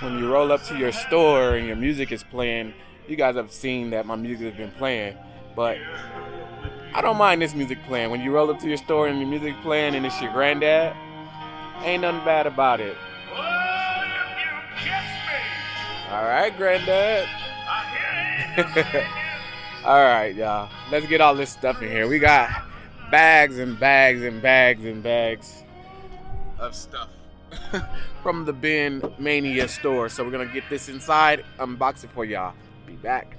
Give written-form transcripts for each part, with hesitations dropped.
When you roll up to your store and your music is playing, you guys have seen that my music has been playing, but I don't mind this music playing. When you roll up to your store and your music playing and it's your granddad, ain't nothing bad about it. All right, granddad. All right, y'all. Let's get all this stuff in here. We got bags and bags and bags and bags of stuff from the Bin Mania store. So we're gonna get this inside, unbox it for y'all. Be back.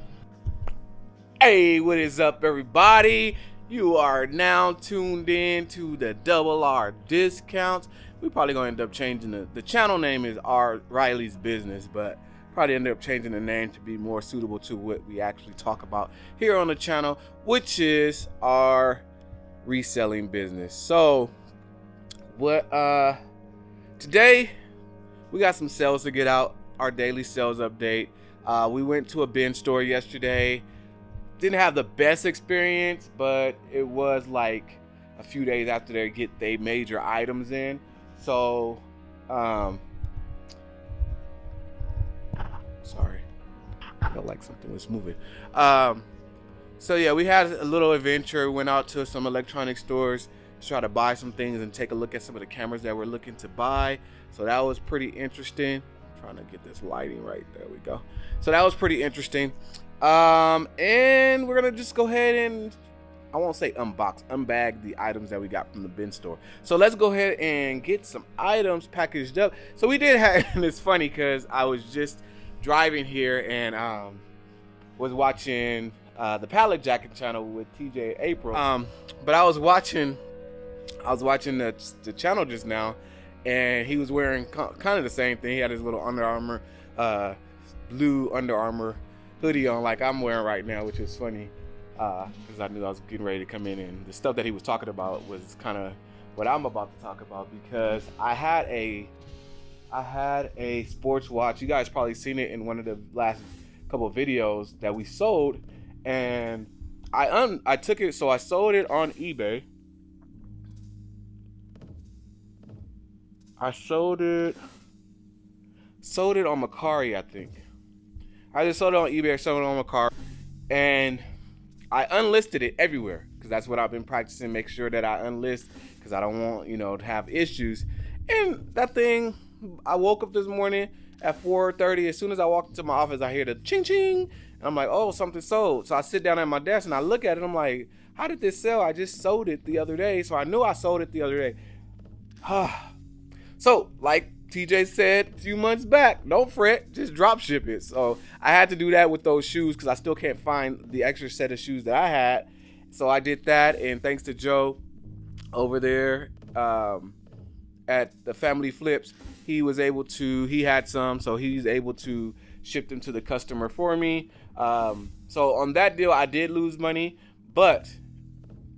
Hey, what is up, everybody? You are now tuned in to the Double R Discounts. We probably gonna end up changing the channel name is R Riley's Business, but probably end up changing the name to be more suitable to what we actually talk about here on the channel, which is our reselling business. So today we got some sales to get out, our daily sales update. We went to a bin store yesterday. Didn't have the best experience, but it was like a few days after they get their major items in. So sorry, I felt like something was moving. So yeah, we had a little adventure. Went out to some electronic stores to try to buy some things and take a look at some of the cameras that we're looking to buy. So that was pretty interesting. I'm trying to get this lighting right. There we go. So that was pretty interesting. And we're gonna just go ahead and, I won't say unbag the items that we got from the bin store. So let's go ahead and get some items packaged up. So we did have, and it's funny because I was just driving here and was watching the Pallet Jacket channel with TJ April. But I was watching the channel just now, and he was wearing kind of the same thing. He had his little Under Armour, blue Under Armour hoodie on, like I'm wearing right now, which is funny because I knew I was getting ready to come in, and the stuff that he was talking about was kind of what I'm about to talk about, because I had a sports watch. You guys probably seen it in one of the last couple of videos that we sold, and I took it, so I sold it on eBay. I sold it on Mercari, I think. I just sold it on eBay, sold it on Mercari, and I unlisted it everywhere because that's what I've been practicing. Make sure that I unlist because I don't want, to have issues. And that thing, I woke up this morning at 4:30. As soon as I walked into my office, I hear the ching ching, and I'm like, oh, something sold. So I sit down at my desk and I look at it. I'm like, how did this sell? I just sold it the other day, so I knew I sold it the other day. So, like TJ said a few months back, don't fret, just drop ship it. So I had to do that with those shoes because I still can't find the extra set of shoes that I had. So I did that, and thanks to Joe over there at the Family Flips, he had some, so he's able to ship them to the customer for me. So on that deal, I did lose money, but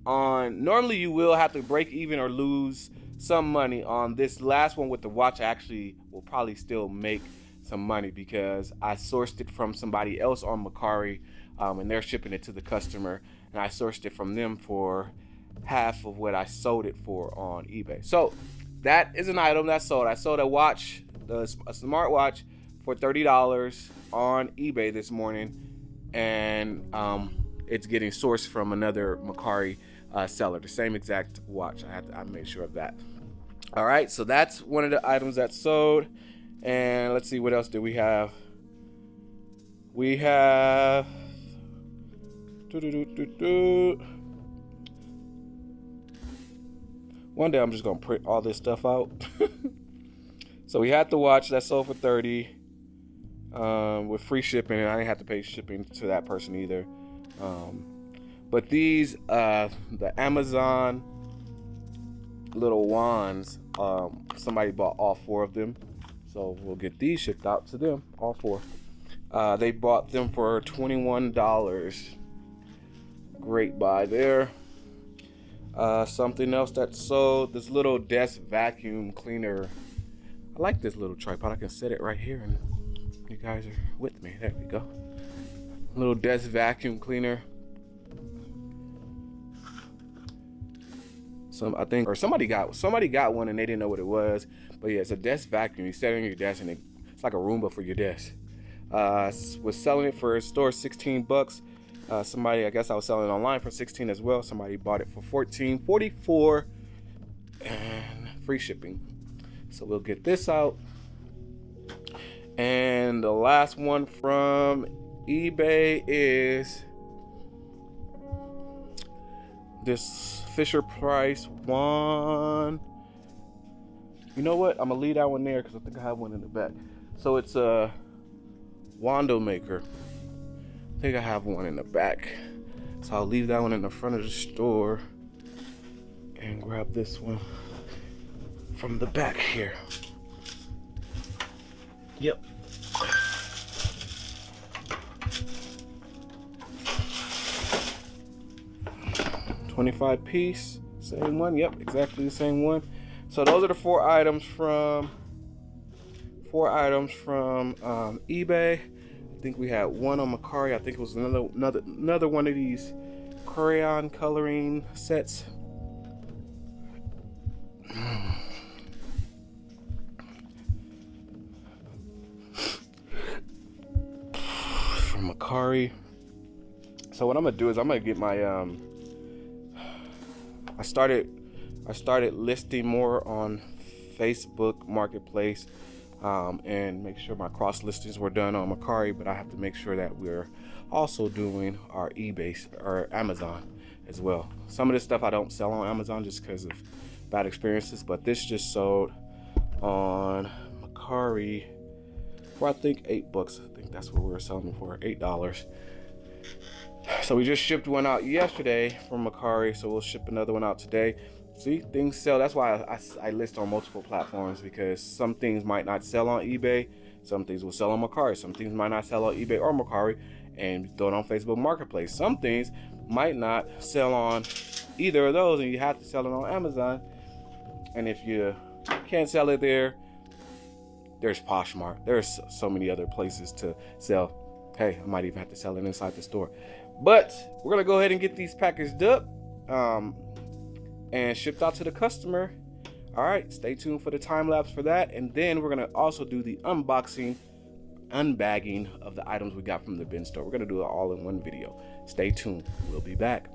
normally you will have to break even or lose some money. On this last one with the watch, I actually will probably still make some money because I sourced it from somebody else on Mercari, and they're shipping it to the customer, and I sourced it from them for half of what I sold it for on eBay. So that is an item that sold. I sold a watch, a smartwatch, for $30 on eBay this morning, and it's getting sourced from another Mercari seller, the same exact watch. I made sure of that. All right, so that's one of the items that sold. And let's see, what else do we have? We have one day I'm just gonna print all this stuff out. So we had the watch that sold for $30 with free shipping, and I didn't have to pay shipping to that person either. But these, the Amazon little wands, somebody bought all 4 of them. So we'll get these shipped out to them, all 4. They bought them for $21. Great buy there. Something else that sold, this little desk vacuum cleaner. I like this little tripod. I can set it right here and you guys are with me. There we go. Little desk vacuum cleaner. Somebody got one and they didn't know what it was. But yeah, it's a desk vacuum. You set it on your desk and it's It's like a Roomba for your desk. Was selling it for store $16. Somebody, I guess I was selling it online for 16 as well. Somebody bought it for $14.44 and free shipping. So we'll get this out. And the last one from eBay is this Fisher Price one. You know what? I'm gonna leave that one there because I think I have one in the back. So it's a Wando maker. I think I have one in the back. So I'll leave that one in the front of the store and grab this one from the back here. Yep. $25 piece, same one. Yep, exactly the same one. So those are the four items from eBay. I think we had one on Macari. I think it was another one of these crayon coloring sets. From Macari. So what I'm gonna do is I'm gonna get my I started listing more on Facebook Marketplace and make sure my cross listings were done on Macari, but I have to make sure that we're also doing our eBay or Amazon as well. Some of this stuff I don't sell on Amazon just because of bad experiences, but this just sold on Macari for I think $8. I think that's what we were selling for, $8. So we just shipped one out yesterday from Macari, so we'll ship another one out today. See, things sell. That's why I list on multiple platforms, because some things might not sell on eBay, some things will sell on Macari, some things might not sell on eBay or Macari, and throw it on Facebook Marketplace. Some things might not sell on either of those, and you have to sell it on Amazon. And if you can't sell it there, there's Poshmark. There's so many other places to sell. Hey, I might even have to sell it inside the store. But we're gonna go ahead and get these packaged up and shipped out to the customer. All right, stay tuned for the time lapse for that, and then we're gonna also do the unbagging of the items we got from the bin store. We're gonna do it all in one video. Stay tuned. We'll be back.